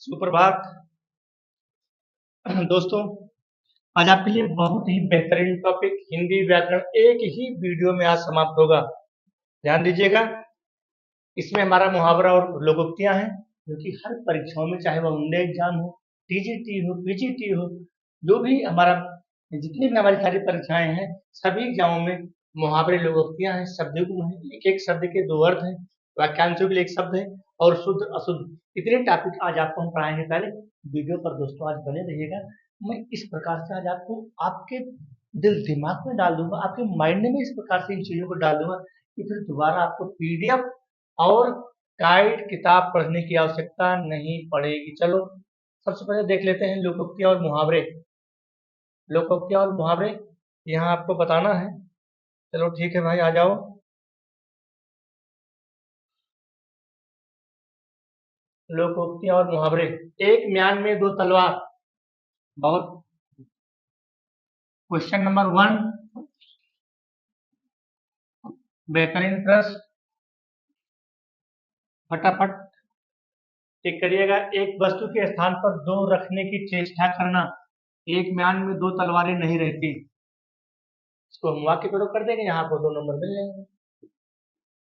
सुप्रभात दोस्तों। आज आपके लिए बहुत ही बेहतरीन टॉपिक हिंदी व्याकरण एक ही वीडियो में आज समाप्त होगा। ध्यान दीजिएगा, इसमें हमारा मुहावरा और लोकोक्तियां हैं जो कि हर परीक्षाओं में, चाहे वह वनडे एग्जाम हो, टीजीटी हो, पीजीटी हो, जो भी हमारा जितनी भी हमारी सारी परीक्षाएं हैं, सभी एग्जामों में मुहावरे लोकोक्तियां हैं, शब्दों हैं, एक एक शब्द के दो अर्थ हैं, वाक्यांशों के लिए एक शब्द है और शुद्ध अशुद्ध, इतने टॉपिक आज आपको हम पढ़ाएंगे। पहले वीडियो पर दोस्तों आज बने रहिएगा। मैं इस प्रकार से आज आपको आपके दिल दिमाग में डाल दूंगा, आपके माइंड में इस प्रकार से इन चीजों को डाल दूंगा कि फिर दोबारा आपको पीडीएफ और गाइड किताब पढ़ने की आवश्यकता नहीं पड़ेगी। चलो सबसे पहले देख लेते हैं लोकोक्तियां और मुहावरे। लोकोक्तियां और मुहावरे यहाँ आपको बताना है। चलो ठीक है भाई, आ जाओ। लोकोक्तियां और मुहावरे। एक म्यान में दो तलवार। बहुत क्वेश्चन नंबर 1, बेहतरीन प्रश्न, फटाफट टिक करिएगा। एक वस्तु के स्थान पर दो रखने की चेष्टा करना। एक म्यान में दो तलवारें नहीं रहती। इसको हम वाक्य प्रयोग कर देंगे, यहाँ आपको 2 नंबर मिल जाएंगे।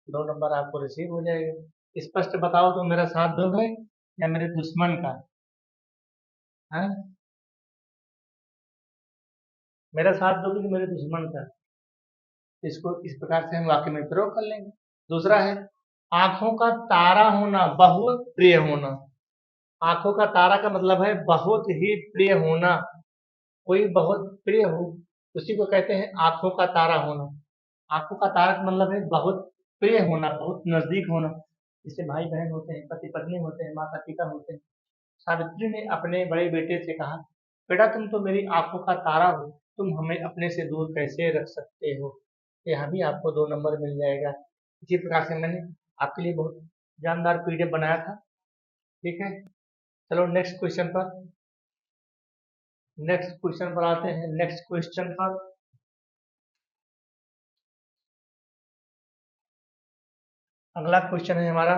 2 नंबर आपको रिसीव हो जाएगा। स्पष्ट बताओ तो मेरा साथ दोगे या मेरे दुश्मन का? है मेरा साथ दोगे कि मेरे दुश्मन का? इसको इस प्रकार से हम वाक्य में प्रयोग कर लेंगे। दूसरा है आंखों का तारा होना, बहुत प्रिय होना। आंखों का तारा का मतलब है बहुत ही प्रिय होना। कोई बहुत प्रिय हो उसी को कहते हैं आंखों का तारा होना। आंखों का तारा का मतलब है बहुत प्रिय होना, बहुत नजदीक होना। जैसे भाई बहन होते हैं, पति पत्नी होते हैं, माता पिता होते हैं। सावित्री ने अपने बड़े बेटे से कहा, बेटा तुम तो मेरी आंखों का तारा हो, तुम हमें अपने से दूर कैसे रख सकते हो? यहाँ भी आपको 2 नंबर मिल जाएगा। इसी प्रकार से मैंने आपके लिए बहुत जानदार पीडीएफ बनाया था। ठीक है, चलो नेक्स्ट क्वेश्चन पर आते हैं। नेक्स्ट क्वेश्चन पर अगला क्वेश्चन है हमारा,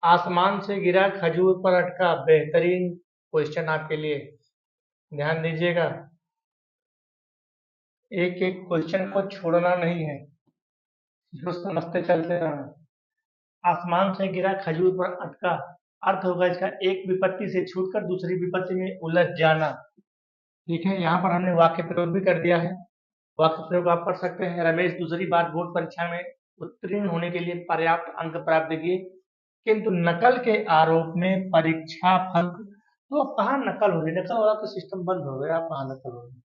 आसमान से गिरा खजूर पर अटका। बेहतरीन क्वेश्चन आपके लिए, ध्यान दीजिएगा। एक एक क्वेश्चन को छोड़ना नहीं है, जो समझते चलते रहना। आसमान से गिरा खजूर पर अटका, अर्थ होगा इसका एक विपत्ति से छूटकर दूसरी विपत्ति में उलझ जाना। ठीक है, यहाँ पर हमने वाक्य प्रयोग भी कर दिया है। वाक्य प्रयोग आप पढ़ सकते हैं। रमेश दूसरी बार बोर्ड परीक्षा में उत्तीर्ण होने के लिए पर्याप्त अंक प्राप्त किए, किंतु नकल के आरोप में परीक्षा फल। तो अब कहाँ नकल हो रही? नकल वाला तो सिस्टम बंद हो गया, आप कहाँ नकल हो रही?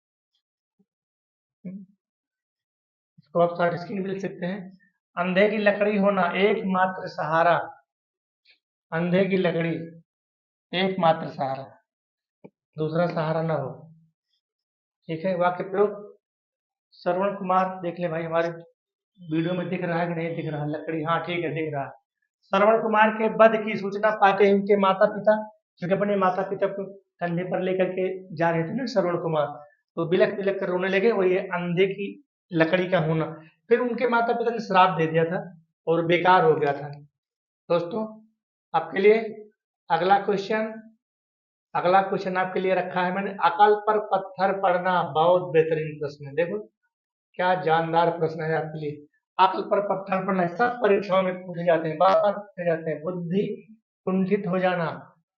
इसको आप शॉर्ट स्क्रीन भी लिख सकते हैं। अंधे की लकड़ी होना, एकमात्र सहारा। अंधे की लकड़ी एकमात्र सहारा, दूसरा सहारा ना हो। ठीक है, वाक्य प्रयोग। श्रवण कुमार देख ले भाई, हमारे वीडियो में दिख रहा है कि नहीं दिख रहा? लकड़ी, हाँ ठीक है दिख रहा है। श्रवण कुमार के वध की सूचना पाते ही उनके माता पिता, क्योंकि अपने माता पिता को कंधे पर लेकर के जा रहे थे ना श्रवण कुमार, तो बिलख बिलख कर रोने लगे। वही अंधे की लकड़ी का होना। फिर उनके माता पिता ने श्राप दे दिया था और बेकार हो गया था। दोस्तों आपके लिए अगला क्वेश्चन, अगला क्वेश्चन आपके लिए रखा है मैंने, अकल पर पत्थर पड़ना। बहुत बेहतरीन प्रश्न है, देखो क्या जानदार प्रश्न है आपके लिए। अकल पर पत्थर पड़ना, सब परीक्षाओं में पूछे जाते हैं, बार बार पूछे जाते हैं। बुद्धि कुंठित हो जाना,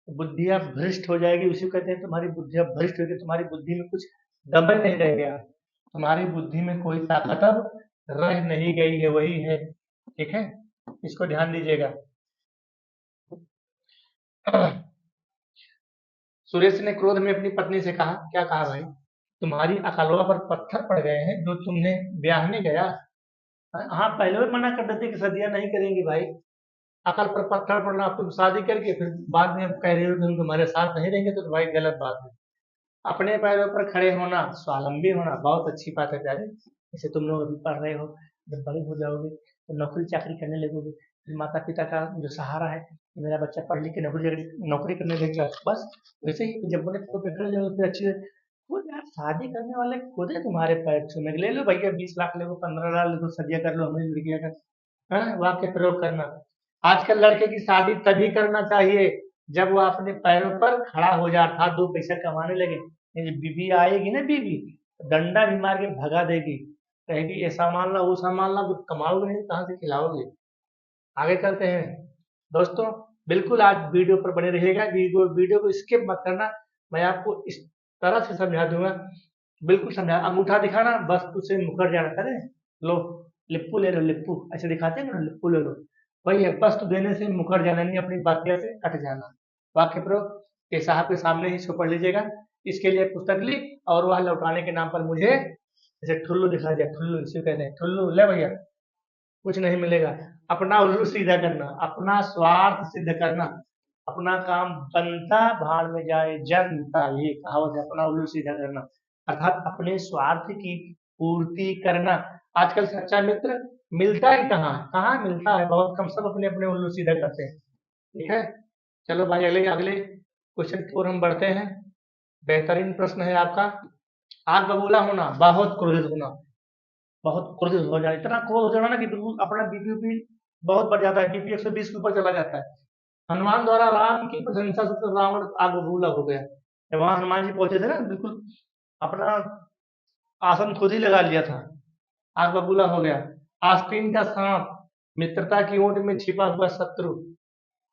बुद्धियां भ्रष्ट हो जाएगी, उसी को कहते हैं तुम्हारी बुद्धियां भ्रष्ट होगी, तुम्हारी बुद्धि में कुछ दबे नहीं रह गया, तुम्हारी बुद्धि में कोई ताकत अब रह नहीं गई है, वही है। ठीक है, इसको ध्यान दीजिएगा। सुरेश ने क्रोध में अपनी पत्नी से कहा, क्या कहा भाई? तुम्हारी अकलवा पर पत्थर पड़ गए हैं जो तुमने ब्याहने गया। हाँ, पहले भी मना कर देते कि शादियां नहीं करेंगे भाई। अकल पर पत्थर पड़ना, तुम शादी करके फिर बाद में कह रहे हो कि हम तुम्हारे साथ नहीं रहेंगे, तो भाई गलत बात है। अपने पैरों पर खड़े होना, स्वावलंबी होना, बहुत अच्छी बात है प्यारे। जैसे तुम लोग अभी पढ़ रहे हो, जब बड़े हो जाओगे तो नौकरी चाकरी करने लगोगे, फिर माता पिता का जो सहारा है कि मेरा बच्चा पढ़ लिख के नौकरी करने लगेगा, बस वैसे ही जब बोले तो पेट्रोल ले लो, फिर अच्छी खुद यार शादी करने वाले खुद है तुम्हारे पैर छूने के, ले लो भैया 20 लाख ले लो, 15 लाख ले लो, सदिया कर लो, हमें लड़कियां का। हाँ, वाक्य प्रयोग करना। आजकल लड़के की शादी तभी करना चाहिए जब वो अपने पैरों पर खड़ा हो जाता था, 2 पैसा कमाने लगे। ये बीवी आएगी ना, बीवी डंडा भी मार के भगा देगी, कहेगी ये सामान ला वो सामान ला, कुछ कमाओगे नहीं कहाँ से खिलाओगे। आगे चलते हैं दोस्तों, बिल्कुल आज वीडियो पर बने रहिएगा, वीडियो को स्किप मत करना। मैं आपको इस तरह से समझा दूंगा, बिल्कुल समझा। अंगूठा दिखाना, बस तुझसे मुकर जाना, करे लो लिप्पू ले लो, लिप्पू ऐसे दिखाते हैं ना, लिप्पू ले लो, वही है। बस तू देने से मुकर जाना, नहीं अपनी बातिया से कट जाना। वाक्य प्रयोग के साहब के सामने ही इसको पढ़ लीजिएगा। इसके लिए पुस्तक ली और वह लौटाने के नाम पर मुझे जैसे ठुल्लू दिखा दिया, ठुल्लू इसे कहते हैं, ठुल्लू ले भैया, कुछ नहीं मिलेगा। अपना उल्लू सीधा करना, अपना स्वार्थ सिद्ध करना, अपना काम बनता भाड़ में जाए जनता, ये कहावत है, अपना उल्लू सीधा करना, अर्थात अपने स्वार्थ की पूर्ति करना। आजकल सच्चा मित्र मिलता ही कहाँ मिलता है, बहुत कम, सब अपने अपने उल्लू सीधा करते हैं। ठीक है, चलो भाई अगले अगले क्वेश्चन की ओर हम बढ़ते हैं। बेहतरीन प्रश्न है आपका, आग बबूला होना, बहुत क्रोधित होना, बहुत क्रोधित हो जाए, इतना क्रोध हो जाना ना कि बिल्कुल अपना बीपी बहुत बढ़ जाता है, बीपी 120 के ऊपर चला जाता है। हनुमान द्वारा राम की प्रशंसा से तो रावण आग बबूला हो गया। जब वहां हनुमान जी पहुंचे थे ना, बिल्कुल अपना आसन खुद ही लगा लिया था, आग बबूला हो गया। आस्तीन का सांप, मित्रता की ओट में छिपा हुआ शत्रु,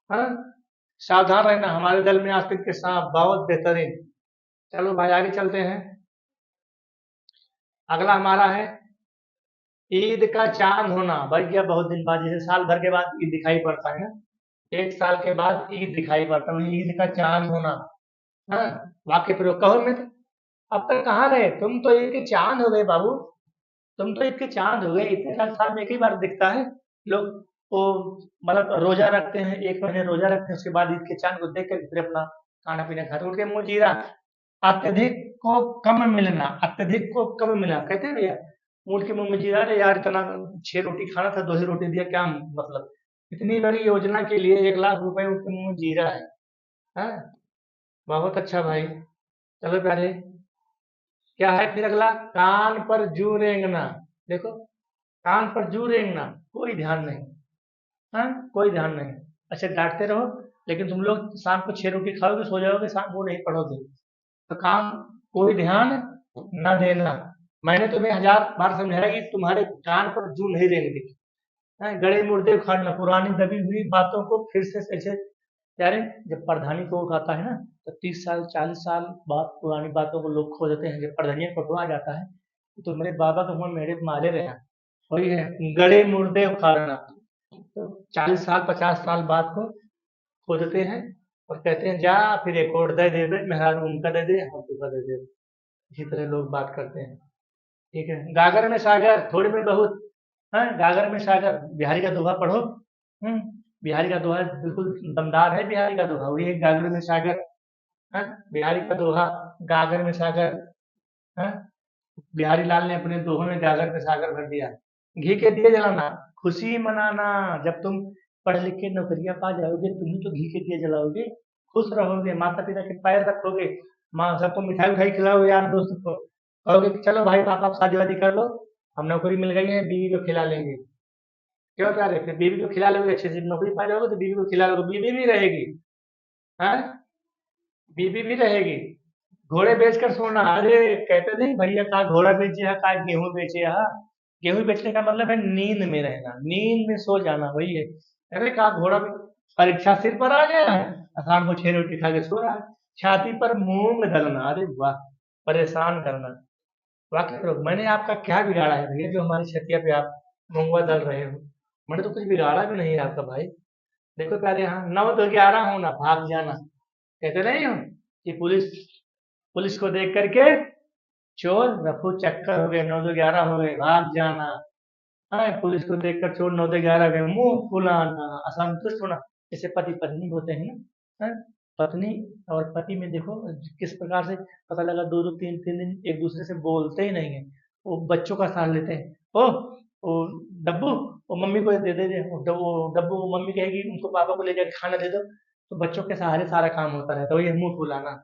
हाँ, सावधान रहना, हमारे दल में आस्तीन के सांप, बहुत बेहतरीन। चलो भाई आगे चलते हैं, अगला हमारा है ईद का चांद होना। भैया बहुत दिन बाद, जैसे साल भर के बाद ईद दिखाई पड़ता है ना, 1 साल के बाद ईद दिखाई पड़ता है, ईद का चांद होना। हाँ, वाक्य प्रयोग, कहो मित्र अब तक कहाँ रहे, तुम तो ईद के चांद हो गए बाबू, तुम तो ईद के चांद हो गए, इतने साल में एक ही बार दिखता है। लोग वो मतलब रोजा रखते हैं, 1 महीने रोजा रखते हैं, उसके बाद ईद के चांद को देख कर फिर अपना खाना पीना खाते, उठ के मुंह जीरा। अत्यधिक को कम मिलना, अत्यधिक को कम मिलना, कहते हैं भैया ऊँट के मुंह में जीरा, अरे यार इतना 6 रोटी खाना था, 2 ही रोटी दिया, क्या मतलब, इतनी बड़ी योजना के लिए 1 लाख रुपए ऊँट के मुंह में जीरा है। हाँ, बहुत अच्छा भाई। चलो प्यारे, क्या है फिर अगला, कान पर जू रेंगना। देखो, कान पर जू रेंगना, कोई ध्यान नहीं, हाँ कोई ध्यान नहीं। अच्छा डांटते रहो, लेकिन तुम लोग शाम को 6 रोटी खाओगे, सो जाओगे, शाम को नहीं पढ़ोगे, तो काम कोई ध्यान न देना। मैंने तुम्हें 1000 बार समझाया कि तुम्हारे कान पर जू नहीं रेंगती। गड़े मुर्दे उखाड़ना, पुरानी दबी हुई बातों को फिर से ऐसे, यार जब प्रधानी को उठाता है ना, तो 30 साल 40 साल बाद पुरानी बातों को लोग खो देते हैं, जब प्रधानी को आ जाता है तो मेरे बाबा का मुंह मेरे मारे रहे, वही है गड़े मुर्दे उखाड़ना। तो 40 साल 50 साल बाद को खोदते हैं और कहते हैं जा फिर एक और दे दे, मेहरारू उनका दे दे, हमको का दे दे। इसी तरह लोग बात करते हैं। ठीक है, गागर में सागर, थोड़े में बहुत, हाँ गागर में सागर, बिहारी का दोहा पढ़ो। बिहारी का दोहा बिल्कुल दमदार है, बिहारी का दोहा वही है, गागर में सागर। हाँ, बिहारी का दोहा, गागर में सागर। हाँ, बिहारी लाल ने अपने दोहों में गागर में सागर भर दिया। घी के दिए जलाना, खुशी मनाना, जब तुम पढ़ लिख के नौकरियां पा जाओगे, तुम तो घी के दिए जलाओगे, खुश रहोगे, माता पिता के पैर रखोगे, माँ सबको मिठाई उठाई खिलाओगे, यार दोस्त को कहोगे कि चलो भाई पापा आप शादी वादी कर लो, हम नौकरी मिल गई है, बीवी को खिला लेंगे। क्यों प्यारे, फिर बीवी को खिला लोगे, अच्छे से नौकरी पा जाओगे तो बीवी को खिला लोगे, बीवी भी रहेगी। हाँ, बीवी भी रहेगी। घोड़े बेचकर सोना, अरे कहते नहीं भैया का घोड़ा बेचे है, का गेहूं बेचे है। गेहूं बेचने का मतलब है नींद में रहना, नींद में सो जाना, वही है। अरे का घोड़ा परीक्षा सिर पर आ गया है, शाम को 6 रोटी खा के सो रहा है। छाती पर मूंग दलना, अरे वाह, परेशान करना। वाकई करो, मैंने आपका क्या बिगाड़ा है भैया जो हमारी छतिया पे आप मूंगवा दल रहे हो, मैंने तो कुछ बिगाड़ा भी नहीं है आपका भाई। देखो प्यारे, यहाँ 9 तो 11 होना, भाग जाना, कहते नहीं हो कि पुलिस पुलिस को देख करके चोर रफू चक्कर हो गए, 9 तो 11 हो गए, भाग जाना। हाँ, पुलिस को देखकर चोर 9 तो 11 गए, मुंह फुलाना, असंतुष्ट होना। जैसे पति पत्नी होते हैं ना, हाँ, पत्नी और पति में देखो किस प्रकार से पता लगा, 2 2 3 3 दिन एक दूसरे से बोलते ही नहीं है, वो बच्चों का साथ लेते हैं। ओ डब्बू, वो मम्मी को दे वो डब्बू, वो मम्मी कहेगी उनको पापा को ले जाकर खाना दे दो, तो बच्चों के सहारे सारा काम होता रहता है, वही है मुंह फुलाना।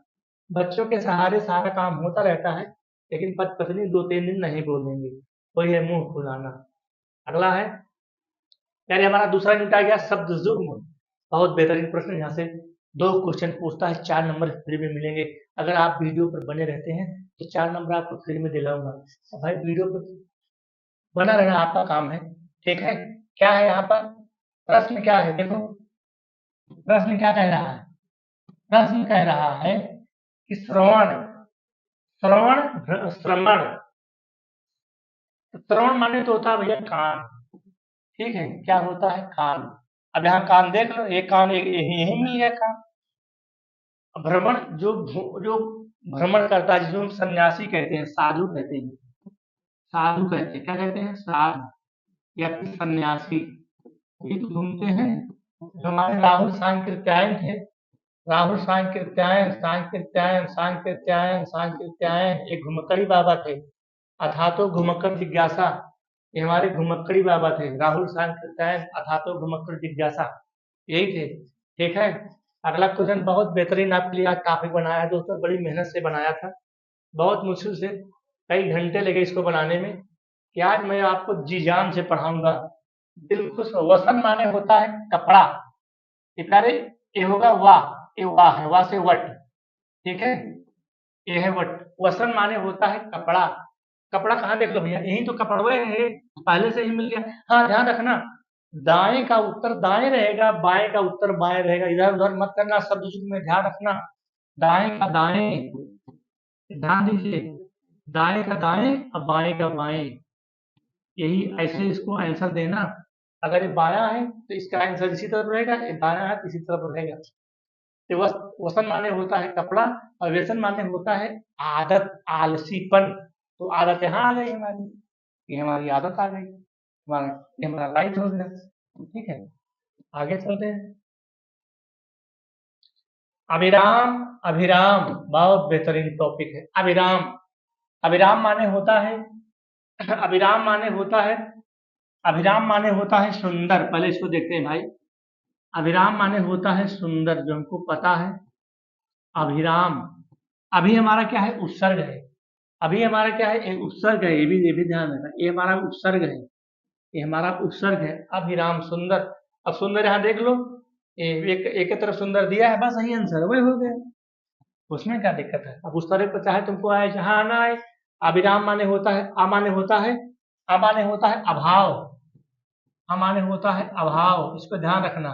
बच्चों के सहारे सारा काम होता रहता है, लेकिन पति पत्नी 2 3 दिन नहीं बोलेंगे, वही है मुंह फुलाना। अगला है, यानी हमारा दूसरा यूनिट आ गया शब्द जुग्म। बहुत बेहतरीन प्रश्न, यहाँ से 2 क्वेश्चन पूछता है, 4 नंबर फ्री में मिलेंगे। अगर आप वीडियो पर बने रहते हैं तो 4 नंबर आपको फ्री में दिलाऊंगा। तो भाई वीडियो पर बना रहना आपका काम है, ठीक है। क्या है यहाँ पर प्रश्न, क्या है देखो, प्रश्न क्या कह रहा है, प्रश्न कह रहा है कि श्रवण, श्रवण, श्रवण माने तो होता है भैया कान, ठीक है, क्या होता है कान। अब यहाँ कान देख लो, एक कान यही में है कान। भ्रमण जो भ्रमण करता है, जिसको हम सन्यासी कहते हैं, साधु कहते हैं, साधु कहते हैं, क्या कहते हैं, साधु या फिर सन्यासी, ये तो घूमते हैं। जो हमारे राहुल सांकृत्यायन थे, राहुल सांकृत्यायन सांकृत्यायन सांकृत्यायन सांकृत्यायन, एक घुमक्कड़ी बाबा थे, अथातो घुमक्कड़ जिज्ञासा, ये हमारे घुमक्कड़ी बाबा थे, राहुल सांकृत्यायन अथातो घुमक्कड़ जिज्ञासा, यही थे, ठीक है। अगला क्वेश्चन बहुत बेहतरीन आपके लिए आज टॉपिक बनाया है दोस्तों, बड़ी मेहनत से बनाया था, बहुत मुश्किल से, कई घंटे लगे इसको बनाने में, कि आज मैं आपको जी जान से पढ़ाऊंगा, दिल खुश हो। वसन माने होता है कपड़ा, ये प्यारे, ये होगा वाह, ये वाह है, वाह से वट, ठीक है, ये है वट। वसन माने होता है कपड़ा, कपड़ा कहाँ देख लो भैया, यही तो कपड़वे है, पहले से ही मिल गया। हाँ ध्यान रखना, दाएं का उत्तर दाएं रहेगा, बाएं का उत्तर बाएं रहेगा, इधर उधर मत करना, शब्द चुन में ध्यान रखना। दाएं का दाएं, ध्यान दीजिए, दाएं का दाएं और बाएं का बाएं, यही ऐसे इसको आंसर देना। अगर ये बायां है तो इसका आंसर इसी तरफ रहेगा, ये दायां है तो इसी तरफ रहेगा। तो वसन माने होता है कपड़ा, और व्यसन माने होता है आदत, आलसीपन। तो आदत यहाँ आ गई हमारी, ये हमारी आदत आ गई, हमारा ये हमारा राइट हो गया, ठीक है। आगे चलते हैं। अभिराम, अभिराम बहुत बेहतरीन टॉपिक है। अभिराम, अभिराम माने होता है, अभिराम माने होता है, अभिराम माने होता है सुंदर। पहले इसको देखते हैं भाई, अभिराम माने होता है सुंदर, जो हमको पता है। अभिराम, अभी हमारा क्या है, उपसर्ग है, अभी हमारा क्या है, एक उपसर्ग है, ये भी ध्यान रखना, ये हमारा उपसर्ग है, ये हमारा उपसर्ग है। अभिराम सुंदर, अब सुंदर यहाँ देख लो, एक तरफ सुंदर दिया है, बस यही आंसर वही हो गया, उसमें क्या दिक्कत है। अब उस तरह पर चाहे तुमको आए जहां आना आए। अभिराम माने होता है, अमाने होता है, अमाने होता है अभाव, अमाने होता है अभाव, इसको ध्यान रखना।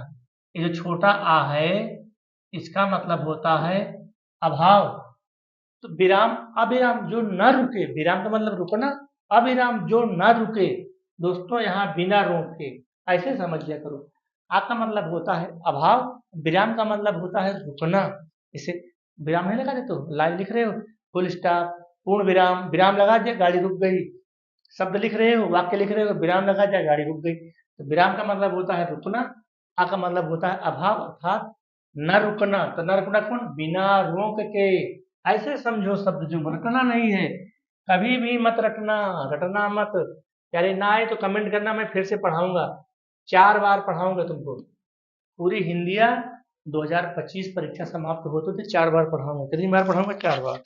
ये जो छोटा आ है इसका मतलब होता है अभाव। तो विराम, अविराम जो न रुके, विराम का मतलब रुकना, अविराम जो न रुके, दोस्तों यहाँ बिना रोके, ऐसे समझ लिया करो। आ का मतलब होता है अभाव, विराम का मतलब होता है रुकना। इसे विराम नहीं लगा देते हो, लाइन लिख रहे हो, फुल स्टॉप, पूर्ण विराम, विराम लगा दिया गाड़ी रुक गई, शब्द लिख रहे हो, वाक्य लिख रहे हो, विराम लगा दिया गाड़ी रुक गई। तो विराम का मतलब होता है रुकना, आ का मतलब होता है अभाव, अर्थात न रुकना। तो न रुकना कौन, बिना रोक के, ऐसे समझो शब्द जो रटना नहीं है, कभी भी मत रटना, रटना मत। यानी ना आए तो कमेंट करना, मैं फिर से पढ़ाऊंगा, 4 बार पढ़ाऊंगा तुमको, पूरी हिंदिया 2025 परीक्षा समाप्त होते थे 4 बार पढ़ाऊंगा। कितनी बार पढ़ाऊंगा, 4 बार।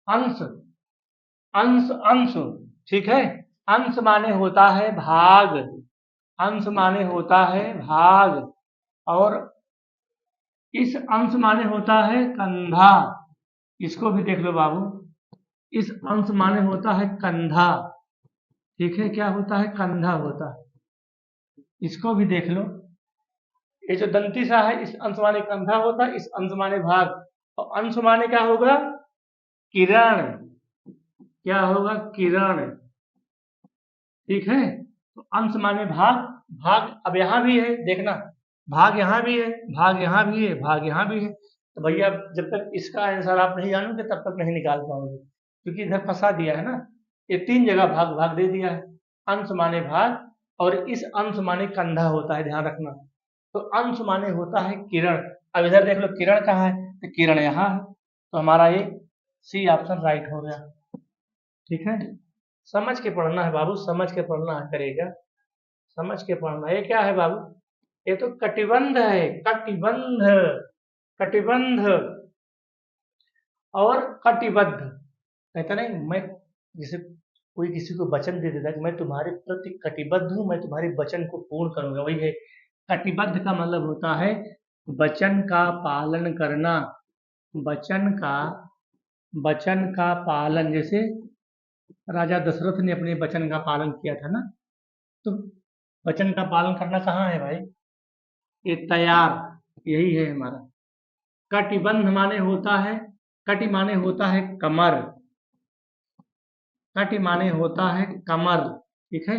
अंश, अंश, अंश, ठीक है। अंश माने होता है भाग, अंश माने होता है भाग, और इस अंश माने होता है कंधा, इसको भी देख लो बाबू, इस अंश माने होता है कंधा, ठीक है, क्या होता है, कंधा होता है, इसको भी देख लो। ये जो दंती सा है, इस अंश माने कंधा होता है, इस अंश माने भाग, और अंश माने क्या होगा, किरण, क्या होगा, किरण, ठीक है। तो अंश माने भाग, भाग अब यहाँ भी है देखना, भाग यहाँ भी है, भाग यहाँ भी है, भाग यहाँ भी है। तो भैया जब तक इसका आंसर आप नहीं जानोगे तब तक नहीं निकाल पाओगे, क्योंकि इधर फंसा दिया है ना, ये 3 जगह भाग भाग दे दिया है। अंश माने भाग, और इस अंश माने कंधा होता है, ध्यान रखना। तो अंश माने होता है किरण। अब इधर देख लो किरण कहाँ है, तो किरण यहाँ है, तो हमारा ये सी ऑप्शन राइट हो गया, ठीक है। समझ के पढ़ना है बाबू, समझ के पढ़ना है, करेगा समझ के पढ़ना। ये क्या है बाबू, ये तो कटिबंध है, कटिबंध, कटिबंध, और कटिबद्ध, कहता नहीं, मैं जैसे कोई किसी को वचन दे देता है कि मैं तुम्हारे प्रति कटिबद्ध हूँ, मैं तुम्हारे वचन को पूर्ण करूंगा, वही है। कटिबद्ध का मतलब होता है वचन का पालन करना, वचन का पालन, जैसे राजा दशरथ ने अपने वचन का पालन किया था ना, तो वचन का पालन करना कहाँ है भाई, ये तैयार, यही है हमारा। कटिबंध माने होता है, कटि माने होता है कमर, कटि माने होता है कमर, ठीक है,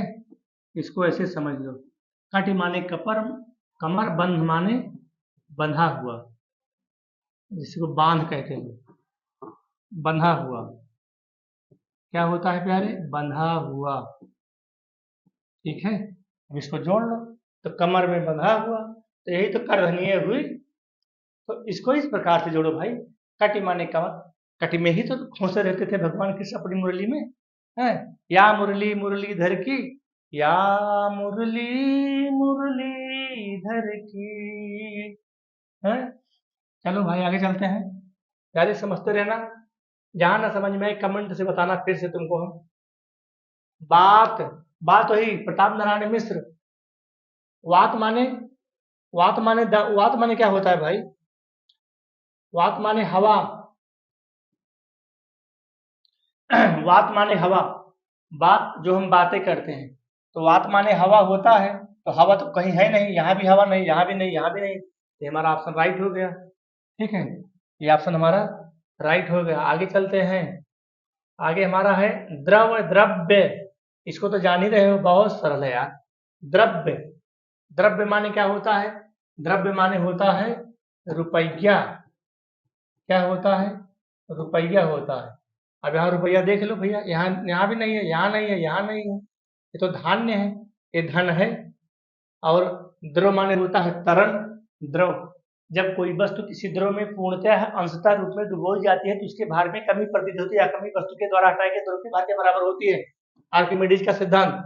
इसको ऐसे समझ लो। कटि माने कपर, कमर, बंध माने बंधा हुआ, जिसको बांध कहते हैं, बंधा हुआ, क्या होता है प्यारे, बंधा हुआ, ठीक है। अब इसको जोड़ लो, तो कमर में बंधा हुआ, तो यही तो करधनीय हुई। तो इसको इस प्रकार से जोड़ो भाई, कटि माने कमर, कटि में ही तो खोसे रहते थे भगवान कृष्ण अपनी मुरली में, है, या मुरली मुरलीधर की, या मुरली मुरलीधर की, है। चलो भाई आगे चलते हैं, यार समझते रहना, जहां ना समझ में आए कमेंट से बताना, फिर से तुमको हम बात बात वही प्रताप नारायण मिश्र। वात माने, वात माने क्या होता है भाई, वात माने हवा, वात माने हवा, बात जो हम बातें करते हैं, तो वात माने हवा होता है, तो हवा तो कहीं है नहीं, यहाँ भी हवा नहीं, यहाँ भी नहीं, यहाँ भी नहीं, ये हमारा ऑप्शन राइट हो गया, ठीक है, ये ऑप्शन हमारा राइट हो गया। आगे चलते हैं, आगे हमारा है द्रव द्रव्य, इसको तो जान ही रहे हो, बहुत सरल है यार। द्रव्य, द्रव्य माने क्या होता है, द्रव्य माने होता है रुपया, क्या होता है, रुपया होता है। अब यहाँ रुपया देख लो भैया, यहाँ यहाँ भी नहीं है, यहाँ नहीं है, यहाँ नहीं है, ये तो धान्य है, ये धन है। और द्रव माने होता है तरल, द्रव, जब कोई वस्तु किसी द्रव में पूर्णतः अंशतः रूप में डुबोई जाती है, तो उसके भार में कमी प्रतीत होती है, या कमी वस्तु के द्वारा हटाए गए द्रव के भार के बराबर होती है, आर्किमिडीज का सिद्धांत।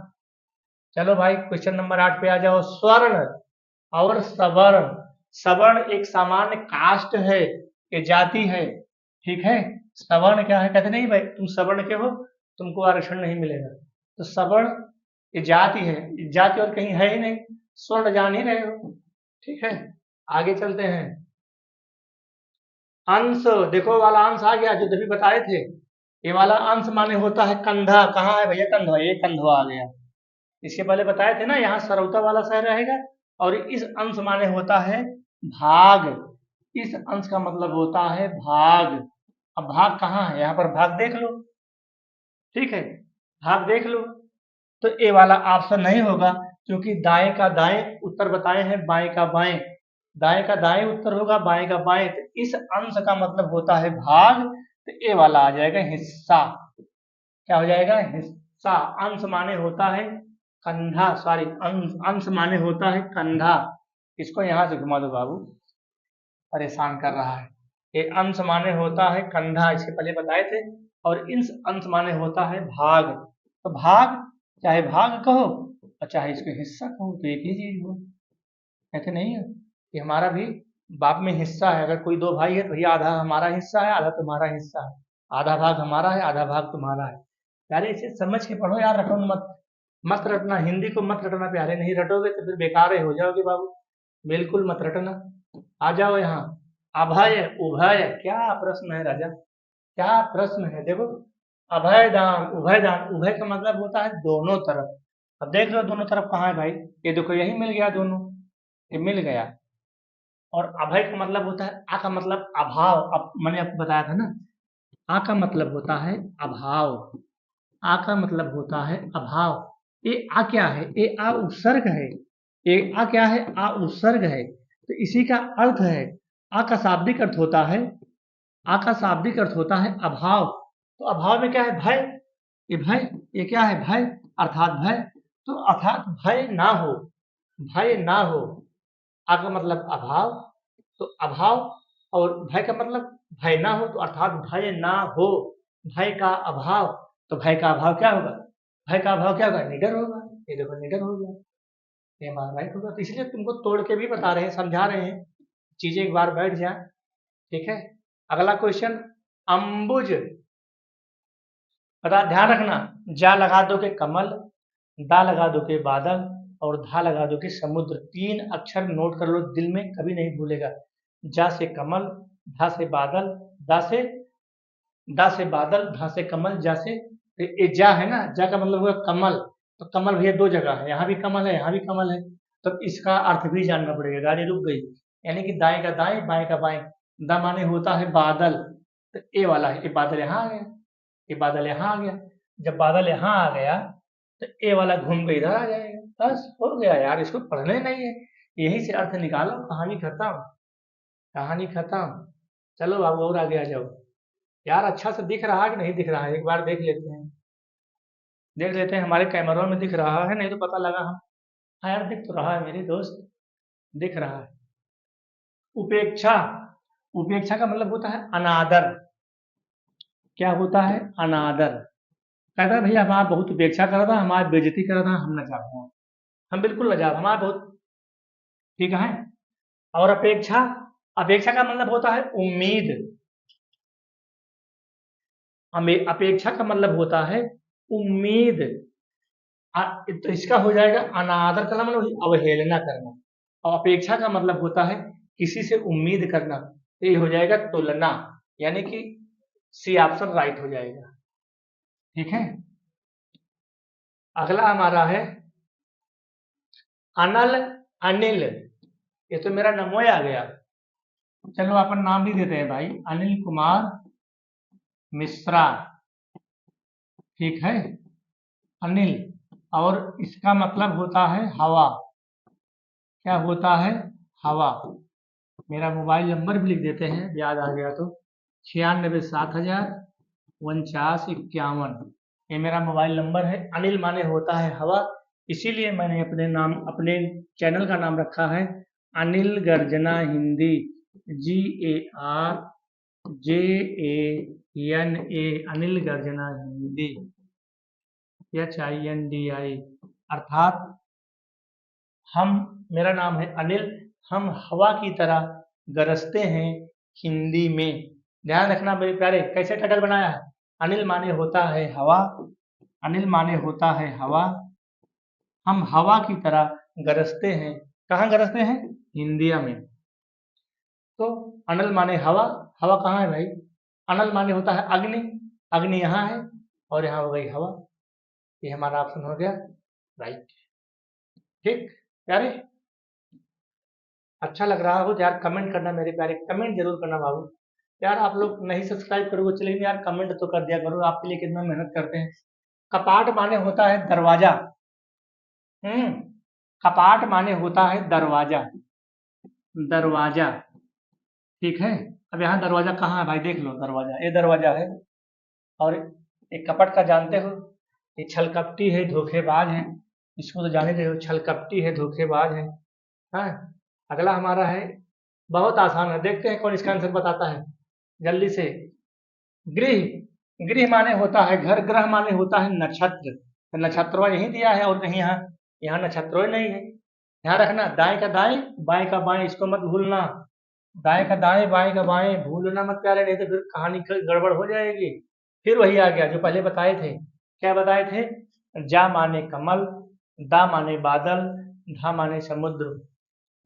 चलो भाई क्वेश्चन नंबर 8 पे आ जाओ। स्वर्ण और सवर्ण, सवर्ण एक सामान्य कास्ट है, ये जाति है, ठीक है। सवर्ण क्या है, कहते नहीं भाई तुम सवर्ण के हो, तुमको आरक्षण नहीं मिलेगा, तो सवर्ण ये जाति है, ये जाति और कहीं है ही नहीं, स्वर्ण जान ही रहे हो, ठीक है। आगे चलते हैं, अंश, देखो वाला अंश आ गया जो तभी बताए थे, ये वाला अंश माने होता है कंधा, कहाँ है भैया कंधा, ये कंधवा आ गया, इसके पहले बताए थे ना, यहाँ सरौता वाला शहर रहेगा, और इस अंश माने होता है भाग, इस अंश का मतलब होता है भाग। अब भाग कहाँ है, यहाँ पर भाग देख लो, ठीक है, भाग देख लो, तो ए वाला ऑप्शन नहीं होगा, क्योंकि दाएं का दाएं उत्तर बताए हैं, बाएं का बाएं, दाएं का दाएं उत्तर होगा, बाएं का बाएं, तो इस अंश का मतलब होता है भाग, तो ए वाला आ जाएगा हिस्सा, क्या हो जाएगा, हिस्सा। अंश माने होता है कंधा, सॉरी अंश माने होता है कंधा, इसको यहां से घुमा दो बाबू, परेशान कर रहा है। ये अंश माने होता है कंधा, इसके पहले बताए थे, और इस अंश माने होता है भाग, तो भाग चाहे भाग कहो और चाहे इसको हिस्सा कहो, तो एक ही चीज हो, कहते नहीं है कि हमारा भी बाप में हिस्सा है, अगर कोई दो भाई है तो भैया आधा हमारा हिस्सा है, आधा तुम्हारा हिस्सा है, आधा भाग हमारा है, आधा भाग तुम्हारा है। यार इसे समझ के पढ़ो यार, रटो मत, मत रटना, हिंदी को मत रटना प्यारे, नहीं रटोगे तो फिर बेकार ही हो जाओगे बाबू, बिल्कुल मत रटना। आ जाओ यहाँ, अभय उभय, क्या प्रश्न है राजा, क्या प्रश्न है, देखो अभय दान उभय दान, उभय का मतलब होता है दोनों तरफ, अब देख लो दोनों तरफ कहाँ है भाई, ये देखो यही मिल गया दोनों, ये मिल गया। और अभय का मतलब होता है, आ का मतलब अभाव, अब मैंने आपको बताया था ना, आ का मतलब होता है अभाव, आ का मतलब होता है अभाव, ये आ क्या है, ये आ उपसर्ग है, ये आ क्या है, आ उपसर्ग है, तो इसी का अर्थ है, आ का शाब्दिक अर्थ होता है, आ का शाब्दिक अर्थ होता है अभाव, तो अभाव में क्या है, भय, ये भय, ये क्या है भय, अर्थात भय, तो अर्थात भय ना हो, भय ना हो, आ का मतलब अभाव, तो अभाव, और भय का मतलब भय ना हो, तो अर्थात भय ना हो, भय का अभाव, तो भय का अभाव क्या होगा, भय का अभाव क्या होगा, निडर होगा, ये देखो निडर हो गया, ये हमारा राइट होगा, तो इसलिए तुमको तोड़ के भी बता रहे हैं, समझा रहे हैं, चीजें एक बार बैठ जाए, ठीक है। अगला क्वेश्चन, अंबुज, बता ध्यान रखना, जा लगा दो के कमल, दा लगा दो के बादल, और धा लगा दोगे समुद्र। 3 अक्षर नोट कर लो, दिल में कभी नहीं भूलेगा। जा से कमल, धा से बादल, दा से बादल, धा से कमल, जा से ये जा है ना, जा का मतलब हुआ कमल। तो कमल भैया 2 जगह है, यहाँ भी कमल है, यहाँ भी कमल है। तो इसका अर्थ भी जानना पड़ेगा। गाड़ी रुक गई, यानी कि दाएं का दाएं, बाएं का बाएं। दा माने होता है बादल, तो ए वाला है, ये बादल यहाँ आ गया, ये बादल यहाँ आ गया। जब बादल यहाँ आ गया तो ए वाला घूम के इधर आ जाएगा। बस हो गया यार, इसको पढ़ने नहीं है, यही से अर्थ निकालो, कहानी खत्म, कहानी खत्म। चलो अब और आगे आ जाओ। यार अच्छा से दिख रहा है कि नहीं दिख रहा है, एक बार देख लेते हैं, देख लेते हैं हमारे कैमरों में दिख रहा है, नहीं तो पता लगा हम। हाँ यार दिख तो रहा है मेरे दोस्त, दिख रहा है। उपेक्षा, उपेक्षा का मतलब होता है अनादर। क्या होता है? अनादर। कहता है भैया हमारा बहुत उपेक्षा कर रहा था, हमारी बेइज्जती कर रहा था, हम न चाहते हैं, हम बिल्कुल न चाहते, हमारा बहुत ठीक है। और अपेक्षा, अपेक्षा का मतलब होता है उम्मीद। हमें अपेक्षा का मतलब होता है उम्मीद। तो इसका हो जाएगा अनादर करना मतलब अवहेलना करना, और अपेक्षा का मतलब होता है किसी से उम्मीद करना। तो ये हो जाएगा तुलना, यानी कि सी ऑप्शन राइट हो जाएगा। ठीक है, अगला हमारा है अनल, अनिल। ये तो मेरा नमोय आ गया। चलो अपन नाम भी देते हैं भाई, अनिल कुमार मिश्रा। ठीक है, अनिल, और इसका मतलब होता है हवा। क्या होता है? हवा। मेरा मोबाइल नंबर भी लिख देते हैं, याद आ गया तो, 967049 51। ये मेरा मोबाइल नंबर है। अनिल माने होता है हवा, इसीलिए मैंने अपने नाम, अपने चैनल का नाम रखा है अनिल गर्जना हिंदी। GARJANA, अनिल गर्जना हिंदी, HINDI। अर्थात हम, मेरा नाम है अनिल, हम हवा की तरह गरजते हैं हिंदी में। ध्यान रखना मेरे प्यारे, कैसे टाइटल बनाया है? अनिल माने होता है हवा, अनिल माने होता है हवा, हम हवा की तरह गरजते हैं। कहाँ गरजते हैं? हिंदिया में। तो अनल माने हवा, हवा कहाँ है भाई? अनल माने होता है अग्नि, अग्नि यहाँ है, और यहाँ हो गई हवा। ये हमारा ऑप्शन हो गया राइट। ठीक प्यारे, अच्छा लग रहा हो तो यार कमेंट करना मेरे प्यारे, कमेंट जरूर करना बाबू। यार आप लोग नहीं सब्सक्राइब करोगे चलेंगे यार, कमेंट तो कर दिया करो, आपके लिए कितना मेहनत करते हैं। कपाट माने होता है दरवाजा। हम्म, कपाट माने होता है दरवाजा, दरवाजा। ठीक है, अब यहाँ दरवाजा कहाँ है भाई? देख लो, दरवाजा, ये दरवाजा है। और एक कपट का जानते हो, ये छलकपटी है, धोखेबाज है, इसको तो जाने रहे हो, छलकपटी है, धोखेबाज है। हाँ, अगला हमारा है, बहुत आसान है, देखते हैं कौन इसका आंसर बताता है जल्दी से। गृह, गृह माने होता है घर, ग्रह माने होता है नक्षत्र। तो नक्षत्र यही दिया है और कहीं यहाँ, यहाँ नक्षत्र नहीं है। ध्यान रखना, दाएं का दाएं, बाएं का बाएं, इसको मत भूलना। दाएं का दाएं, बाएं का बाएं भूलना मत प्यारे, नहीं तो फिर कहानी गड़बड़ हो जाएगी। फिर वही आ गया जो पहले बताए थे। क्या बताए थे? जा माने कमल, दा माने बादल, धा माने समुद्र।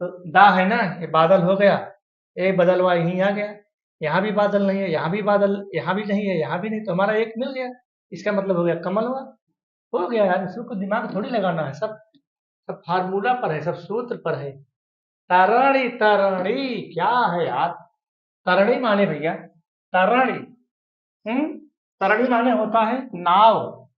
तो दा है ना, ये बादल हो गया, एक बदलवा यहीं आ गया, यहाँ भी बादल नहीं है, यहाँ भी बादल, यहाँ भी नहीं है, यहाँ भी नहीं, तो हमारा एक मिल गया, इसका मतलब हो गया कमल हुआ। हो गया यार, इसको कोई दिमाग थोड़ी लगाना है, सब सब फार्मूला पर है, सब सूत्र पर है। तरणी, तरणी क्या है यार? तरणी माने भैया, तरणी, तरणी माने होता है नाव।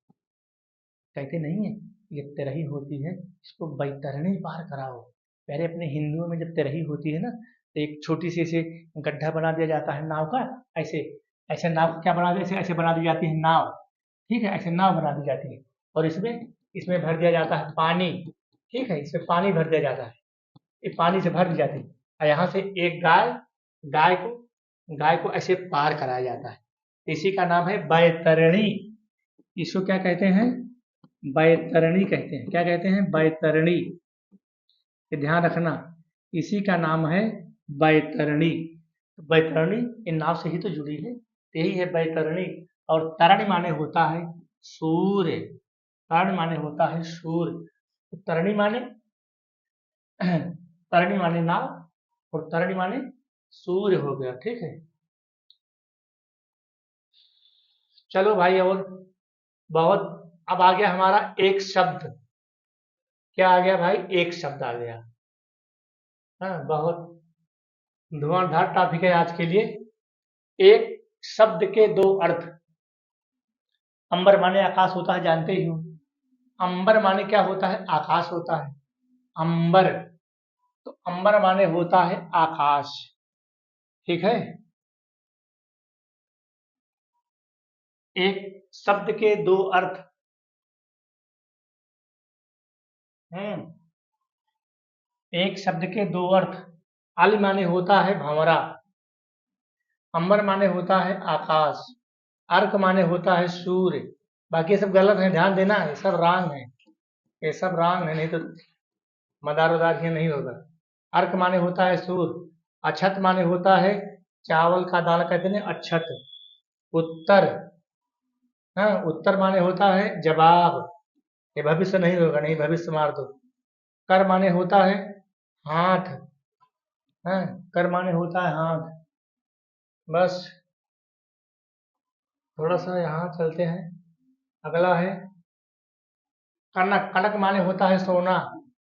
कहते नहीं है, ये तिरही होती है, इसको बैतरणी पार कराओ। पहले अपने हिंदुओं में जब तिरही होती है ना, तो एक छोटी सी ऐसे गड्ढा बना दिया जाता है नाव का, ऐसे ऐसे नाव को क्या बना दिया, ऐसे ऐसे बना दी जाती है नाव। ठीक है, ऐसे नाव बना दी जाती है, और इसमें इसमें भर दिया जाता है पानी। ठीक है, इसमें पानी भर दिया जाता है, ये पानी से भर दी जाती है, और यहाँ से एक गाय, गाय को गाय को ऐसे पार कराया जाता है। इसी का नाम है बैतरणी। इसको क्या कहते हैं? बैतरणी कहते हैं। क्या कहते हैं? बैतरणी। ये ध्यान रखना, इसी का नाम है बैतरणी। बैतरणी इन नाव से ही तो जुड़ी है, यही है बैतरणी। और तरण माने होता है सूर्य, तरण माने होता है सूर्य। तो तरणी माने तरणी माने नाव और तरणी माने सूर्य हो गया। ठीक है, चलो भाई, और बहुत, अब आ गया हमारा एक शब्द। क्या आ गया भाई? एक शब्द आ गया। हाँ, बहुत धुआंधार टॉपिक है आज के लिए। एक शब्द के दो अर्थ। अंबर माने आकाश होता है, जानते ही हो। अंबर माने क्या होता है? आकाश होता है। अंबर, तो अंबर माने होता है आकाश। ठीक है, एक शब्द के दो अर्थ। एक शब्द के दो अर्थ। अल माने होता है भंवरा, अंबर माने होता है आकाश, अर्क माने होता है सूर्य। बाकी सब गलत है, ध्यान देना, ये सब रॉन्ग है, ये सब रॉन्ग है, नहीं तो मदार उदार ये नहीं होगा। अर्क माने होता है सूर्य, अछत माने होता है चावल का दाना, कहते हैं अक्षत। उत्तर, हाँ, उत्तर माने होता है जवाब। ये भविष्य नहीं होगा, नहीं, भविष्य मार दो। कर माने होता है हाथ, हाँ, कर माने होता है हाथ। बस, थोड़ा सा यहाँ चलते हैं। अगला है कनक। कनक माने होता है सोना।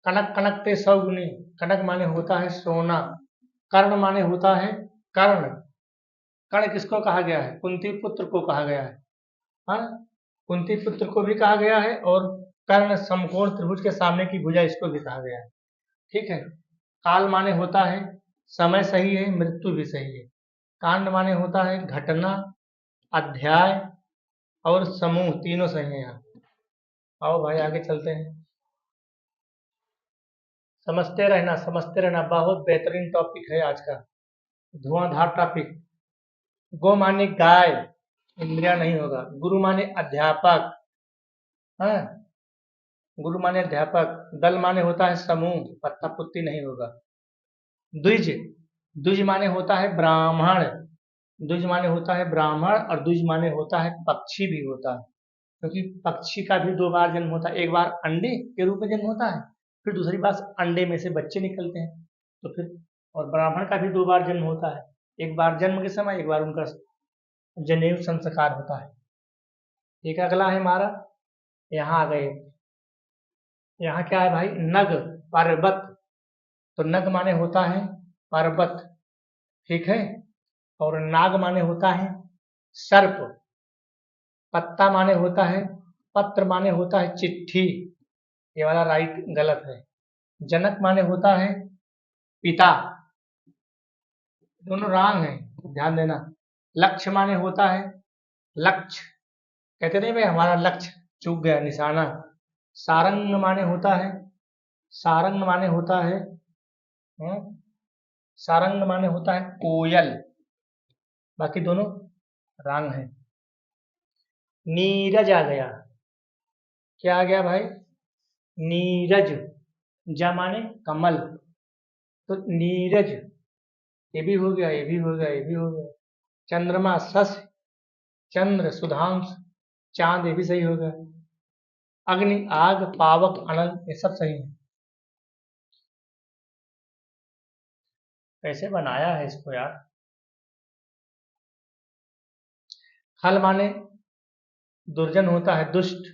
कनक कनकते सौगुनी, कनक माने होता है सोना। कर्ण माने होता है कर्ण। कर्ण किसको कहा गया है? कुंती पुत्र को कहा गया है। हाँ, कुंती पुत्र को भी कहा गया है, और कर्ण समकोण त्रिभुज के सामने की भुजा, इसको भी कहा गया है। ठीक है, काल माने होता है समय, सही है, मृत्यु भी सही है। कांड माने होता है घटना, अध्याय और समूह, तीनों सही है यहाँ। आओ भाई आगे चलते हैं। समझते रहना, बहुत बेहतरीन टॉपिक है आज का, धुआंधार टॉपिक। गो माने गाय, इंद्रिया नहीं होगा। गुरु माने अध्यापक, हाँ, गुरु माने अध्यापक। दल माने होता है समूह, पत्ता पुत्ती नहीं होगा। द्विज, द्विज माने होता है ब्राह्मण, द्विज माने होता है ब्राह्मण, और द्विज माने होता है पक्षी भी होता है, क्योंकि पक्षी का भी दो बार जन्म होता है। एक बार अंडे के रूप में जन्म होता है, फिर दूसरी बार अंडे में से बच्चे निकलते हैं। तो फिर, और ब्राह्मण का भी दो बार जन्म होता है, एक बार जन्म के समय, एक बार उनका जनेऊ संस्कार होता है। ठीक है, अगला है हमारा, यहाँ आ गए। यहाँ क्या है भाई? नग, पर्वत। तो नग माने होता है पर्वत। ठीक है, और नाग माने होता है सर्प। पत्ता माने होता है, पत्र माने होता है चिट्ठी। ये वाला राइट, गलत है। जनक माने होता है पिता, दोनों रॉन्ग है, ध्यान देना। लक्ष्य माने होता है लक्ष्य, कहते नहीं भाई हमारा लक्ष्य चूक गया, निशाना। सारंग माने होता है, सारंग माने होता है, हम्म, सारंग माने होता है कोयल। बाकी दोनों रॉन्ग है। नीरज आ गया। क्या आ गया भाई? नीरज। जा माने कमल, तो नीरज, ये भी हो गया, ये भी हो गया, ये भी हो गया। चंद्रमा, शश, चंद्र, सुधांश, चांद, ये भी सही हो गया। अग्नि, आग, पावक, अनल, ये सब सही है। कैसे बनाया है इसको यार? खल माने दुर्जन होता है दुष्ट,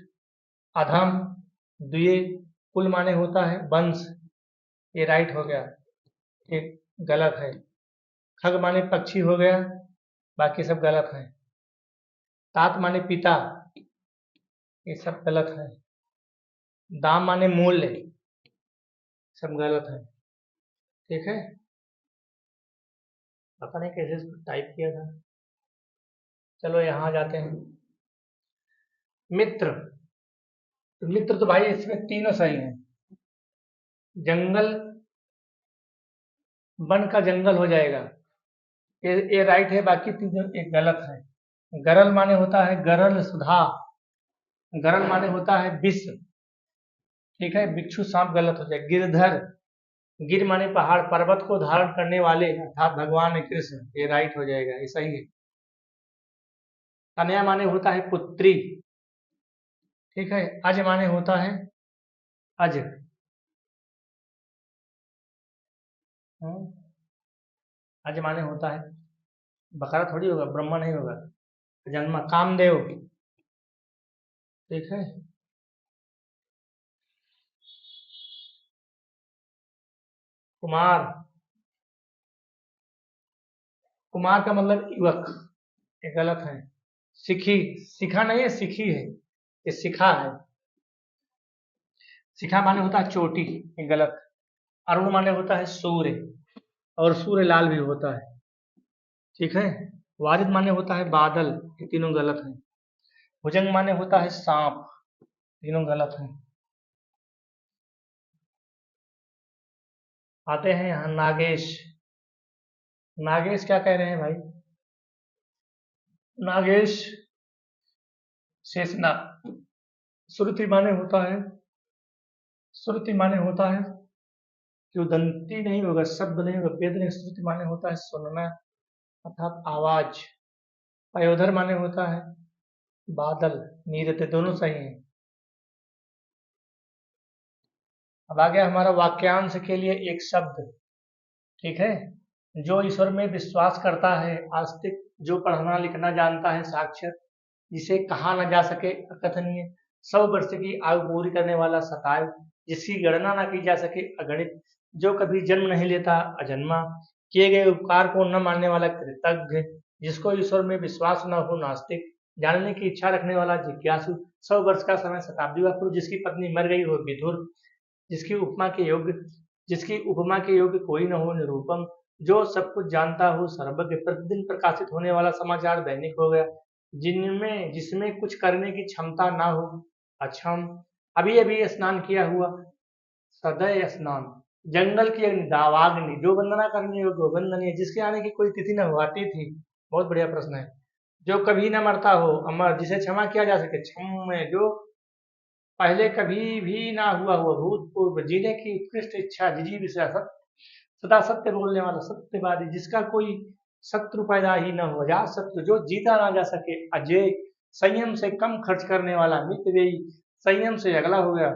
अधम, द्विय। कुल माने होता है वंश, ये राइट हो गया, एक गलत है। खग माने पक्षी हो गया, बाकी सब गलत है। तात माने पिता, ये सब गलत है। दाम माने मूल्य, सब गलत है। ठीक है, पता नहीं कैसे इसको टाइप किया था। चलो यहाँ जाते हैं। मित्र, तो मित्र तो भाई इसमें तीनों सही हैं। जंगल, वन का जंगल हो जाएगा, ये राइट है, बाकी तीनों एक गलत है। गरल माने होता है गरल सुधा, गरल माने होता है विष। ठीक है, बिच्छू सांप गलत हो जाएगा। गिरधर, गिर माने पहाड़, पर्वत को धारण करने वाले अर्थात भगवान कृष्ण, ये राइट हो जाएगा, ये सही है। कन्या माने होता है पुत्री। ठीक है, अज माने होता है अज। हम्म, अज माने होता है, बकरा थोड़ी होगा, ब्रह्मा नहीं होगा। जन्मा, कामदेव। ठीक है। कुमार, कुमार का मतलब युवक, ये गलत है। सिखी, सिखा नहीं है, सिखी है, ये सिखा है। सिखा माने होता है चोटी, ये गलत। अरुण माने होता है सूर्य, और सूर्य लाल भी होता है। ठीक है। वारिद माने होता है बादल, ये तीनों गलत हैं। भुजंग माने होता है सांप, तीनों गलत हैं। आते हैं यहाँ नागेश। नागेश क्या कह रहे हैं भाई? नागेश शेषनाग। श्रुति माने होता है, श्रुति माने होता है कि उदंती नहीं होगा, शब्द नहीं होगा, वेद नहीं, श्रुति माने होता है सुनना, अर्थात आवाज। पयोधर माने होता है बादल, नीरते, दोनों सही हैं। अब आ गया हमारा वाक्यांश के लिए एक शब्द। ठीक है। जो ईश्वर में विश्वास करता है, आस्तिक, जो पढ़ना लिखना जानता है, साक्षर, जिसे कहा न जा सके अकथनीय, 100 वर्ष की आयु पूरी करने वाला शतायु, जिसकी गणना न की जा सके अगणित, जो कभी जन्म नहीं लेता अजन्मा, किए गए उपकार को न मानने वाला कृतज्ञ, जिसको ईश्वर में विश्वास न हो नास्तिक, जानने की इच्छा रखने वाला जिज्ञासु, 100 वर्ष का समय शताब्दी का पुरुष, जिसकी पत्नी मर गई हो विधुर, जिसकी उपमा के योग्य, जिसकी उपमा के योग्य कोई न हो निरूपम, जो सब कुछ जानता हो सर्वज्ञ, प्रतिदिन प्रकाशित होने वाला समाचार दैनिक हो गया, जिनमें जिसमें कुछ करने की क्षमता ना हो अक्षम, अभी अभी स्नान किया हुआ सदय स्नान, जंगल की अग्नि, दावाग्नि, जो वंदना करने योग्य वंदनीय, जिसके आने की कोई तिथि न हुआती थी। बहुत बढ़िया प्रश्न है। जो कभी न मरता हो अमर, जिसे क्षमा किया जा सके क्षम्य, जो पहले कभी भी ना हुआ हुआ भूतपूर्व, जीने की उत्कृष्ट इच्छा, जिजीविषा, सदा सत्य बोलने वाला सत्यवादी, जिसका कोई शत्रु पैदा ही न हो, अजात शत्रु, जो जीता ना जा सके अजय, संयम से कम खर्च करने वाला मितव्ययी, संयम से अगला हो गया,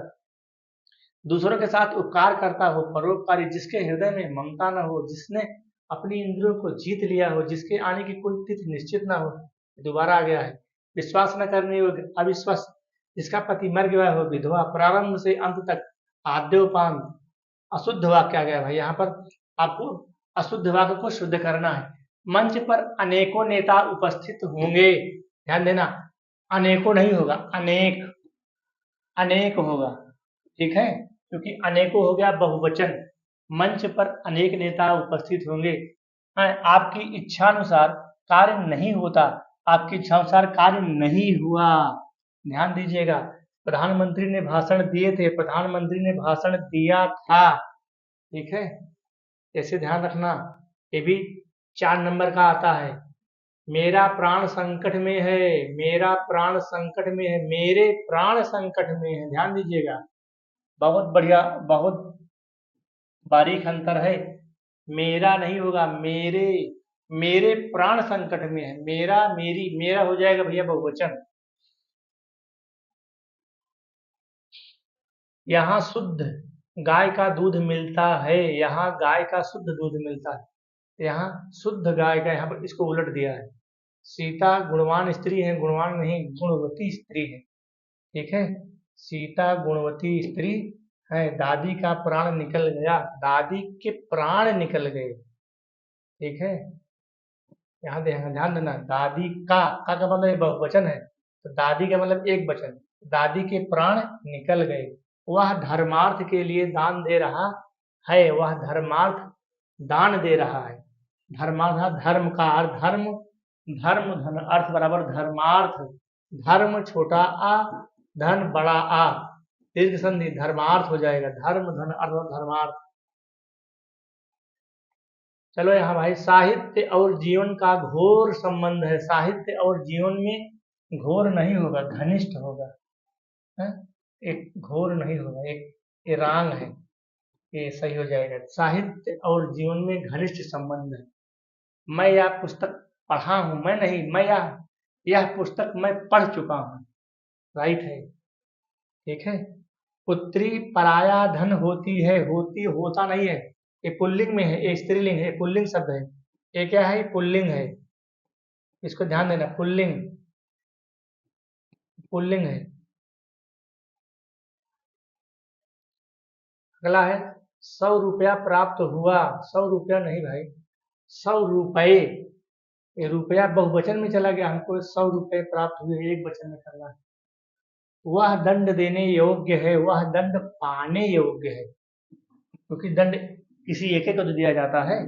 दूसरों के साथ उपकार करता हो परोपकारी, जिसके हृदय में ममता न हो, जिसने अपनी इंद्रियों को जीत लिया हो, जिसके आने की कोई तिथि निश्चित न हो। दोबारा आ गया है। विश्वास न करने योग्य अविश्वास, जिसका पति मर गया हो विधवा, प्रारंभ से अंत तक आद्योपांत, अशुद्ध वाक्य आ गया भाई। यहाँ पर आपको अशुद्ध वाक्य को शुद्ध करना है। मंच पर अनेकों नेता उपस्थित होंगे, ध्यान देना, अनेकों नहीं होगा, अनेक, अनेक होगा। ठीक है, क्योंकि अनेकों हो गया बहुवचन। मंच पर अनेक नेता उपस्थित होंगे। आपकी इच्छानुसार कार्य नहीं होता, आपकी इच्छानुसार कार्य नहीं हुआ। ध्यान दीजिएगा, प्रधानमंत्री ने भाषण दिए थे, प्रधानमंत्री ने भाषण दिया था। ठीक है, ऐसे ध्यान रखना। ये भी 4 नंबर का आता है। मेरा प्राण संकट में है, मेरा प्राण संकट में है, मेरे प्राण संकट में है। ध्यान दीजिएगा, बहुत बढ़िया, बहुत बारीक अंतर है। मेरा नहीं होगा, मेरे, मेरे प्राण संकट में है, मेरा, मेरी, मेरा हो जाएगा भैया बहुवचन। यहाँ शुद्ध गाय का दूध मिलता है, यहाँ गाय का शुद्ध दूध मिलता है, यहाँ शुद्ध गाय का, यहाँ पर इसको उलट दिया है। सीता गुणवान स्त्री है, गुणवान नहीं, गुणवती स्त्री है। ठीक है, सीता गुणवती स्त्री है। दादी का प्राण निकल गया, दादी के प्राण निकल गए। ठीक है, यहाँ ध्यान देना, दादी का मतलब बहुवचन है, तो दादी का मतलब एक वचन, दादी के प्राण निकल गए। वह धर्मार्थ के लिए दान दे रहा है, वह धर्मार्थ दान दे रहा है। धर्मार्थ, धर्म का अर्थ धर्म, धर्म धन अर्थ बराबर धर्मार्थ, धर्म छोटा आ, धन बड़ा आ, दीर्घ संधि, धर्मार्थ हो जाएगा, धर्म धन अर्थ धर्मार्थ। चलो यहाँ भाई, साहित्य और जीवन का घोर संबंध है, साहित्य और जीवन में घोर नहीं होगा, घनिष्ठ होगा। है? एक घोर नहीं होगा, एक ये रांग है, ये सही हो जाएगा। साहित्य और जीवन में घनिष्ठ संबंध है। मैं यह पुस्तक पढ़ा हूं, मैं नहीं, मैं यह पुस्तक मैं पढ़ चुका हूं, राइट है। ठीक है, पुत्री पराया धन होती है, होती होता नहीं है, ये पुल्लिंग में है, ये स्त्रीलिंग है, पुल्लिंग शब्द है। ये क्या है? पुल्लिंग है, इसको ध्यान देना, पुल्लिंग, पुल्लिंग है। अगला है 100 रुपया प्राप्त हुआ, 100 रुपया नहीं भाई, 100 रुपये, ये रुपया बहुवचन में चला गया, हमको 100 रुपये प्राप्त हुए एक वचन में करना है। वह दंड देने योग्य है, वह दंड पाने योग्य है, क्योंकि दंड किसी एक को तो दिया जाता है।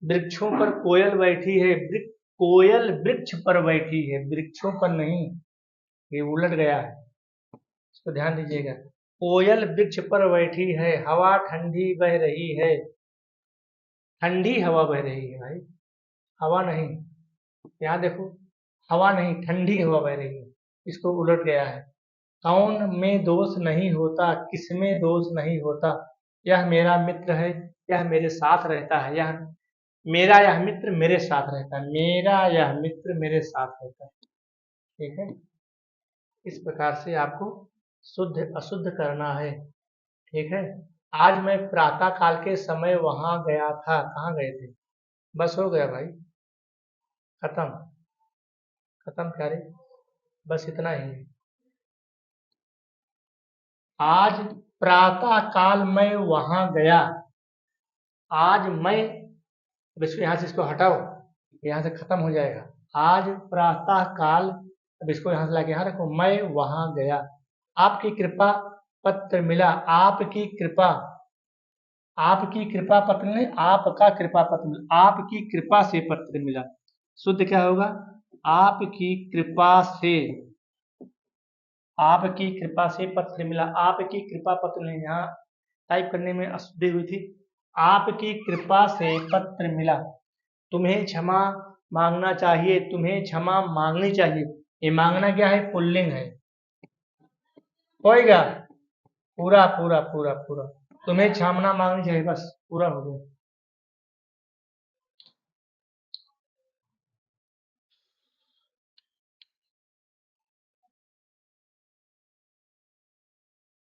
वृक्षों पर कोयल बैठी है, कोयल वृक्ष पर बैठी है, वृक्षों पर नहीं, ये उलट गया है, इसको ध्यान दीजिएगा। कोयल वृक्ष पर बैठी है, हवा ठंडी बह रही है, ठंडी हवा बह रही है भाई, हवा नहीं, यहाँ देखो, हवा नहीं, ठंडी हवा बह रही है, इसको उलट गया है। कौन में दोष नहीं होता, किसमें दोष नहीं होता, यह मेरा मित्र है, यह मेरे साथ रहता है, यह मेरा यह मित्र मेरे साथ रहता है, मेरा यह मित्र मेरे साथ रहता है। ठीक है, इस प्रकार से आपको शुद्ध अशुद्ध करना है। ठीक है, आज मैं प्रातः काल के समय वहां गया था, कहाँ गए थे? बस हो गया भाई, खत्म, खत्म क्या रे, बस इतना ही। आज प्रातः काल मैं वहां गया, आज मैं, अब इसको यहाँ से इसको हटाओ, यहाँ से खत्म हो जाएगा। आज प्रातः काल, अब इसको यहाँ से लाके यहाँ रखो, मैं वहां गया, आपकी कृपा पत्र मिला, आपकी कृपा, आपकी कृपा पत्र नहीं, आपका कृपा पत्र मिला, आपकी कृपा से पत्र मिला, शुद्ध क्या होगा? आपकी कृपा से, आपकी कृपा से पत्र मिला, आपकी कृपा पत्र नहीं, यहाँ टाइप करने में अशुद्धि हुई थी, आपकी कृपा से पत्र मिला, तुम्हें क्षमा मांगना चाहिए, तुम्हें क्षमा मांगनी चाहिए, ये मांगना क्या है? पुल्लिंग है, होएगा पूरा पूरा पूरा पूरा, तुम्हें क्षमा मांगनी चाहिए, बस पूरा हो गया।